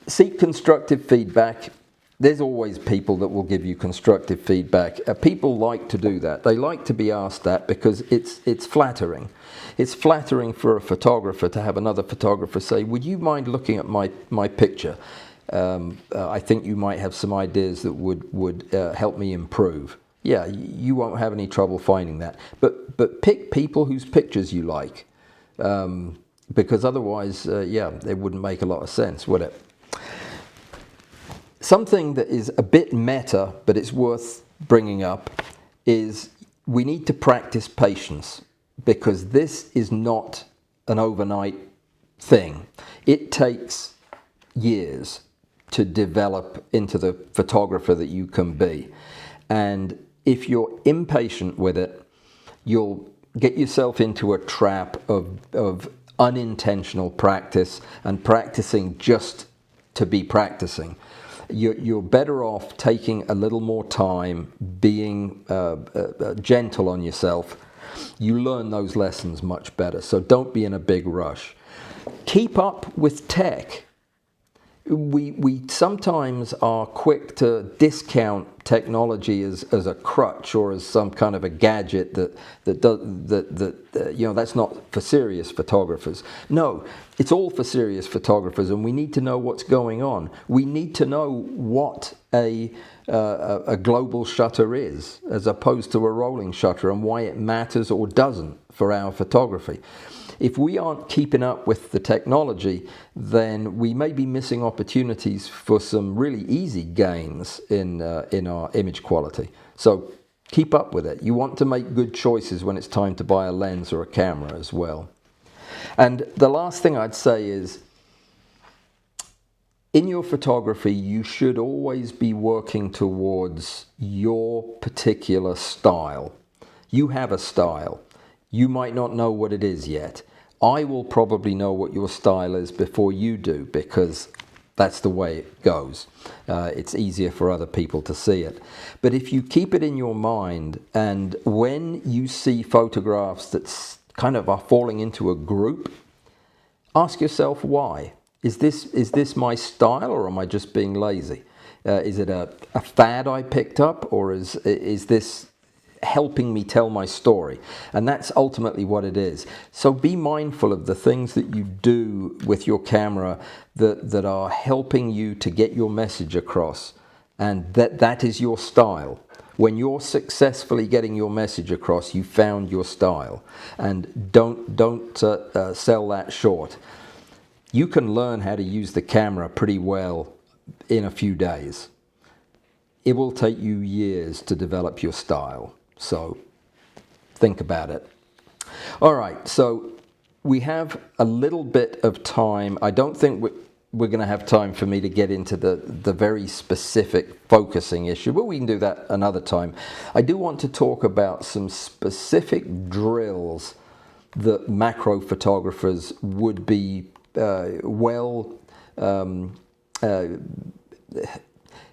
Seek constructive feedback. There's always people that will give you constructive feedback. People like to do that. They like to be asked that because it's flattering. It's flattering for a photographer to have another photographer say, would you mind looking at my picture? I think you might have some ideas that would help me improve. Yeah, you won't have any trouble finding that. But pick people whose pictures you like. Because otherwise, yeah, it wouldn't make a lot of sense, would it? Something that is a bit meta, but it's worth bringing up, is we need to practice patience, because this is not an overnight thing. It takes years to develop into the photographer that you can be. And if you're impatient with it, you'll get yourself into a trap of unintentional practice and practicing just to be practicing. You're better off taking a little more time, being gentle on yourself. You learn those lessons much better, so don't be in a big rush. Keep up with tech. We sometimes are quick to discount technology as a crutch or as some kind of a gadget that you know, that's not for serious photographers. No, it's all for serious photographers, and we need to know what's going on. We need to know what a global shutter is, as opposed to a rolling shutter, and why it matters or doesn't for our photography. If we aren't keeping up with the technology, then we may be missing opportunities for some really easy gains in our image quality. So keep up with it. You want to make good choices when it's time to buy a lens or a camera as well. And the last thing I'd say is, in your photography, you should always be working towards your particular style. You have a style. You might not know what it is yet. I will probably know what your style is before you do, because that's the way it goes. It's easier for other people to see it. But if you keep it in your mind, and when you see photographs that kind of are falling into a group, ask yourself why. Is this my style, or am I just being lazy? Is it a fad I picked up, or is this helping me tell my story? And that's ultimately what it is. So be mindful of the things that you do with your camera that are helping you to get your message across, and that is your style. When you're successfully getting your message across, you found your style, and don't sell that short. You can learn how to use the camera pretty well in a few days. It will take you years to develop your style. So think about it. All right, so we have a little bit of time. I don't think we're going to have time for me to get into the very specific focusing issue, but we can do that another time. I do want to talk about some specific drills that macro photographers would be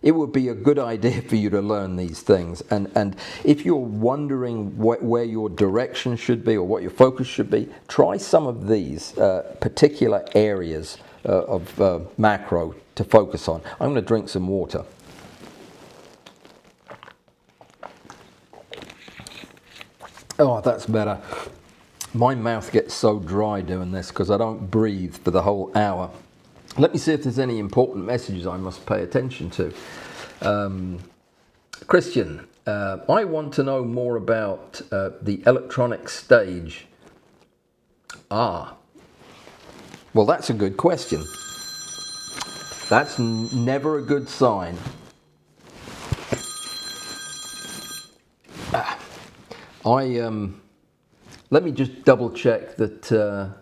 it would be a good idea for you to learn these things. And if you're wondering where your direction should be or what your focus should be, try some of these particular areas of macro to focus on. I'm going to drink some water. Oh, that's better. My mouth gets so dry doing this because I don't breathe for the whole hour. Let me see if there's any important messages I must pay attention to. Christian, I want to know more about the electronic stage. Well, that's a good question. That's never a good sign. Let me just double check that.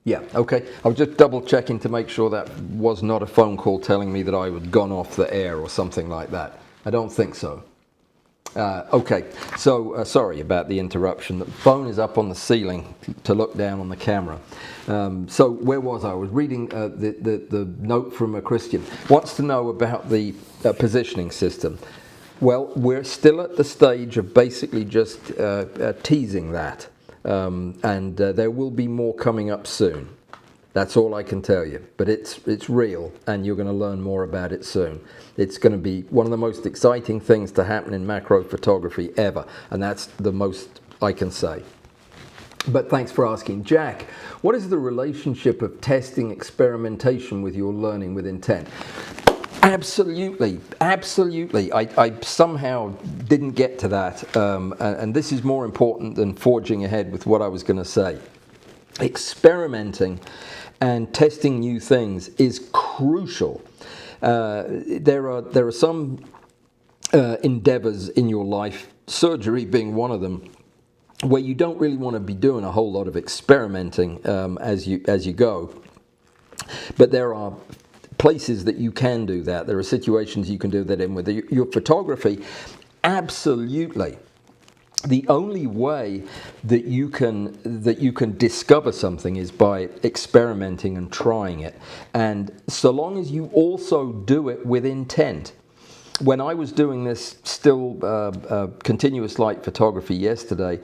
Yeah, okay. I was just double checking to make sure that was not a phone call telling me that I had gone off the air or something like that. I don't think so. Okay, so sorry about the interruption. The phone is up on the ceiling to look down on the camera. So where was I? I was reading the note from a Christian. Wants to know about the positioning system. Well, we're still at the stage of basically just teasing that, and there will be more coming up soon. That's all I can tell you, but it's real, and you're going to learn more about it soon. It's going to be one of the most exciting things to happen in macro photography ever, and that's the most I can say. But thanks for asking. Jack, what is the relationship of testing experimentation with your learning with intent? Absolutely, absolutely. I somehow didn't get to that, and this is more important than forging ahead with what I was going to say. Experimenting and testing new things is crucial. There are some endeavors in your life, surgery being one of them, where you don't really want to be doing a whole lot of experimenting as you go. But there are places that you can do that. There are situations you can do that in with your photography. Absolutely. The only way that you can discover something is by experimenting and trying it, and so long as you also do it with intent. When I was doing this still continuous light photography yesterday,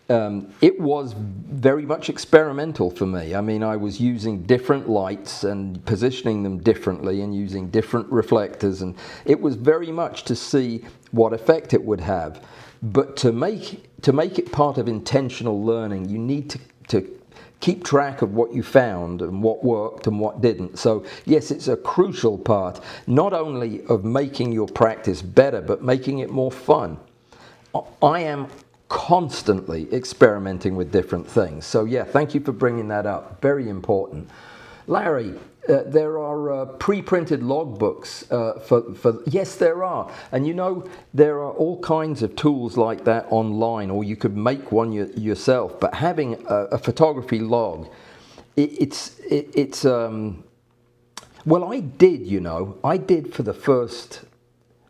it was very much experimental for me. I mean, I was using different lights and positioning them differently and using different reflectors, and it was very much to see what effect it would have. But to make it part of intentional learning, you need to keep track of what you found and what worked and what didn't. So yes, it's a crucial part, not only of making your practice better, but making it more fun. I am constantly experimenting with different things. So yeah, thank you for bringing that up. Very important. Larry, there are pre-printed logbooks for yes, there are, and you know there are all kinds of tools like that online, or you could make one yourself. But having a photography log, it's well, I did for the first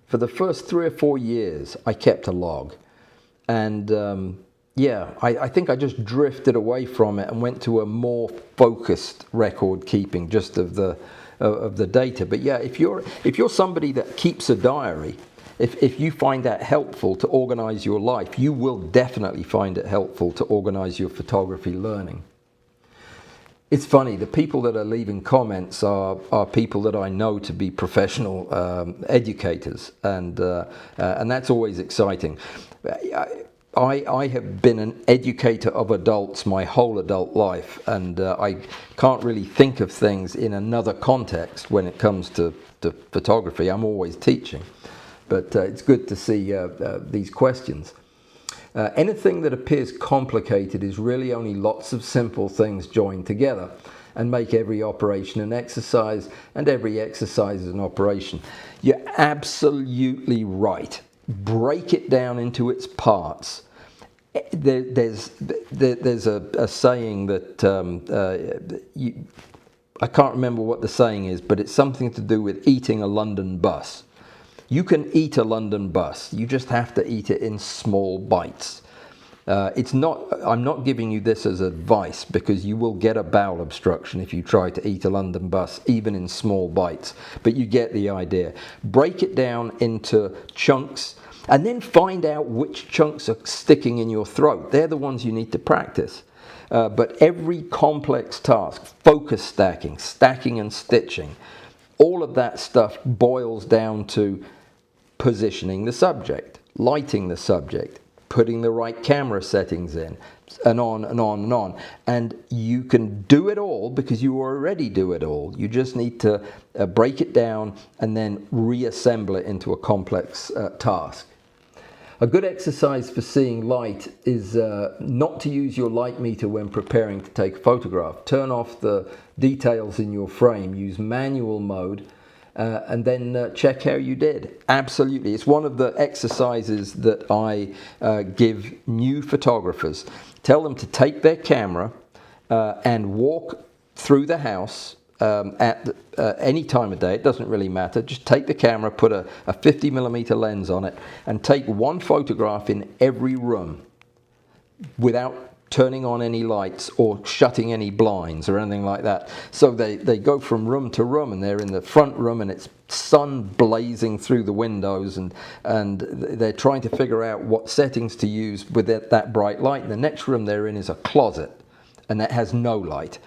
3 or 4 years, I kept a log, and yeah, I think I just drifted away from it and went to a more focused record keeping just of the data. But yeah, if you're somebody that keeps a diary, if you find that helpful to organize your life, you will definitely find it helpful to organize your photography learning. It's funny, the people that are leaving comments are people that I know to be professional educators, and that's always exciting. I have been an educator of adults my whole adult life, and I can't really think of things in another context when it comes to photography. I'm always teaching, but it's good to see these questions. Anything that appears complicated is really only lots of simple things joined together and make every operation an exercise and every exercise an operation. You're absolutely right. Break it down into its parts. There's a saying that I can't remember what the saying is, but it's something to do with eating a London bus. You can eat a London bus. You just have to eat it in small bites. I'm not giving you this as advice, because you will get a bowel obstruction if you try to eat a London bus, even in small bites. But you get the idea. Break it down into chunks, and then find out which chunks are sticking in your throat. They're the ones you need to practice. But every complex task, focus stacking and stitching, all of that stuff boils down to positioning the subject, lighting the subject, putting the right camera settings in, and on and on and on. And you can do it all because you already do it all. You just need to break it down and then reassemble it into a complex task. A good exercise for seeing light is not to use your light meter when preparing to take a photograph. Turn off the details in your frame, use manual mode, and then check how you did. Absolutely. It's one of the exercises that I give new photographers. Tell them to take their camera and walk through the house any time of day. It doesn't really matter. Just take the camera, put a 50mm lens on it, and take one photograph in every room without turning on any lights or shutting any blinds or anything like that. So they go from room to room, and they're in the front room and it's sun blazing through the windows, and they're trying to figure out what settings to use with that bright light. And the next room they're in is a closet, and that has no light.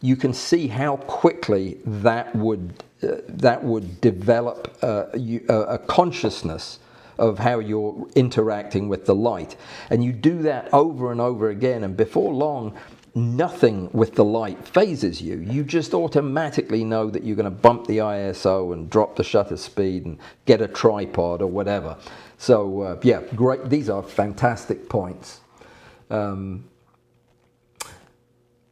You can see how quickly that would develop a consciousness of how you're interacting with the light. And you do that over and over again, and before long, nothing with the light phases you. You just automatically know that you're going to bump the ISO and drop the shutter speed and get a tripod or whatever. So yeah, great. These are fantastic points.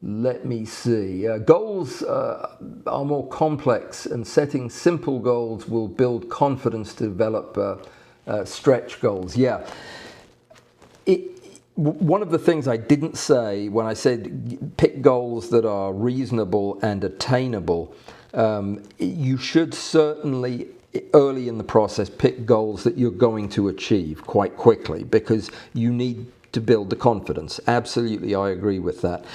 Let me see. Goals are more complex, and setting simple goals will build confidence to develop stretch goals. Yeah. One of the things I didn't say when I said pick goals that are reasonable and attainable, you should certainly early in the process pick goals that you're going to achieve quite quickly, because you need to build the confidence. Absolutely, I agree with that.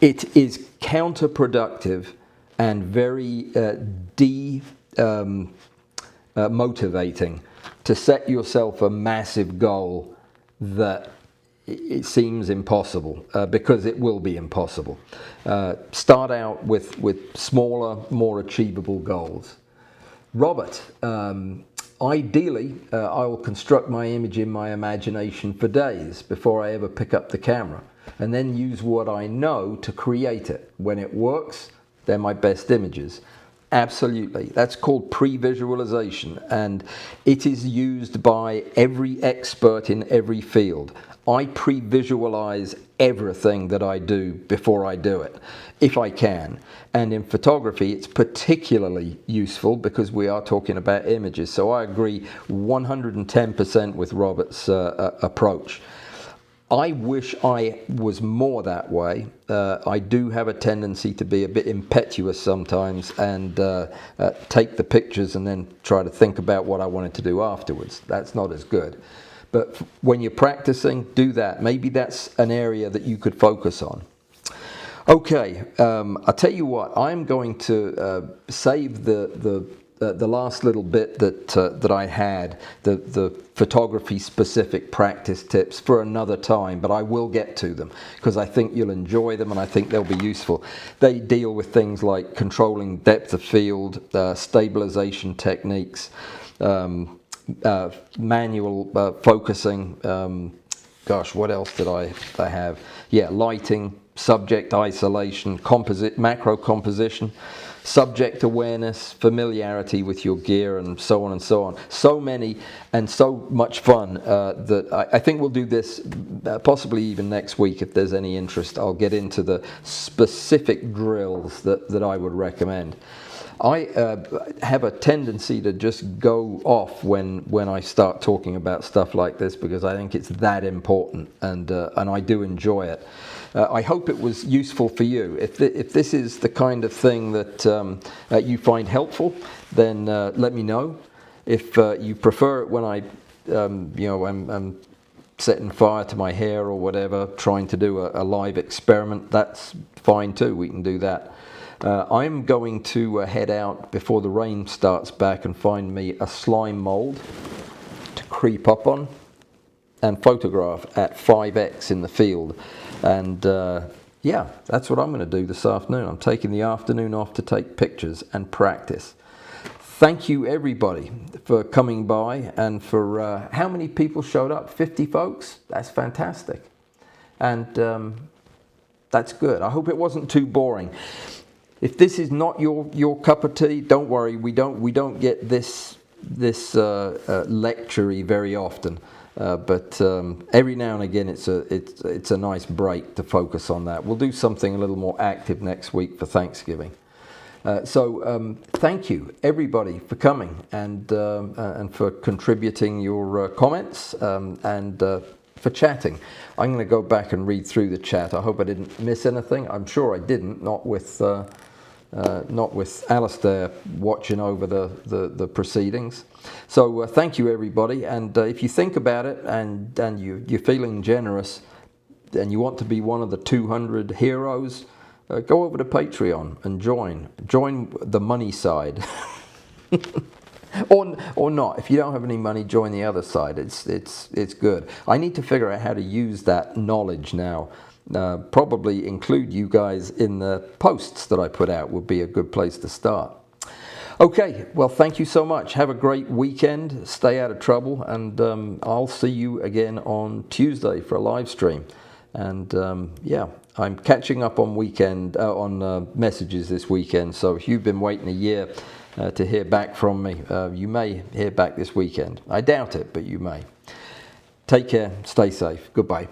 It is counterproductive and very motivating to set yourself a massive goal that it seems impossible, because it will be impossible. Start out with smaller, more achievable goals. Robert, ideally, I will construct my image in my imagination for days before I ever pick up the camera, and then use what I know to create it. When it works, they're my best images. Absolutely. That's called pre-visualization, and it is used by every expert in every field. I pre-visualize everything that I do before I do it, if I can. And in photography, it's particularly useful because we are talking about images. So I agree 110% with Robert's approach. I wish I was more that way. I do have a tendency to be a bit impetuous sometimes and take the pictures and then try to think about what I wanted to do afterwards. That's not as good. But when you're practicing, do that. Maybe that's an area that you could focus on. Okay, I'll tell you what. I'm going to save the last little bit that I had, the photography specific practice tips, for another time, but I will get to them because I think you'll enjoy them and I think they'll be useful. They deal with things like controlling depth of field, stabilization techniques, manual focusing. Gosh, what else did I have? Yeah, lighting, subject isolation, macro composition, subject awareness, familiarity with your gear, and so on and so on. So many and so much fun that I think we'll do this possibly even next week if there's any interest. I'll get into the specific drills that I would recommend. I have a tendency to just go off when I start talking about stuff like this because I think it's that important, and I do enjoy it. I hope it was useful for you. If this is the kind of thing that you find helpful, then let me know. If you prefer it when I'm setting fire to my hair or whatever, trying to do a live experiment, that's fine too. We can do that. I'm going to head out before the rain starts back and find me a slime mold to creep up on and photograph at 5x in the field. And yeah, that's what I'm going to do this afternoon. I'm taking the afternoon off to take pictures and practice. Thank you everybody for coming by, and for how many people showed up? 50 folks? That's fantastic. And that's good. I hope it wasn't too boring. If this is not your cup of tea, don't worry. We don't get this lecture-y very often, but every now and again it's a nice break to focus on that. We'll do something a little more active next week for Thanksgiving. So thank you everybody for coming and for contributing your comments and for chatting. I'm going to go back and read through the chat. I hope I didn't miss anything. I'm sure I didn't. Not with not with Alistair watching over the proceedings. So thank you, everybody. And if you think about it and you're feeling generous and you want to be one of the 200 heroes, go over to Patreon and join the money side. Or not. If you don't have any money, join the other side. It's good. I need to figure out how to use that knowledge now. Probably include you guys in the posts that I put out would be a good place to start. Okay, well, thank you so much. Have a great weekend. Stay out of trouble, and I'll see you again on Tuesday for a live stream. And yeah, I'm catching up on messages this weekend. So if you've been waiting a year to hear back from me, you may hear back this weekend. I doubt it, but you may. Take care. Stay safe. Goodbye.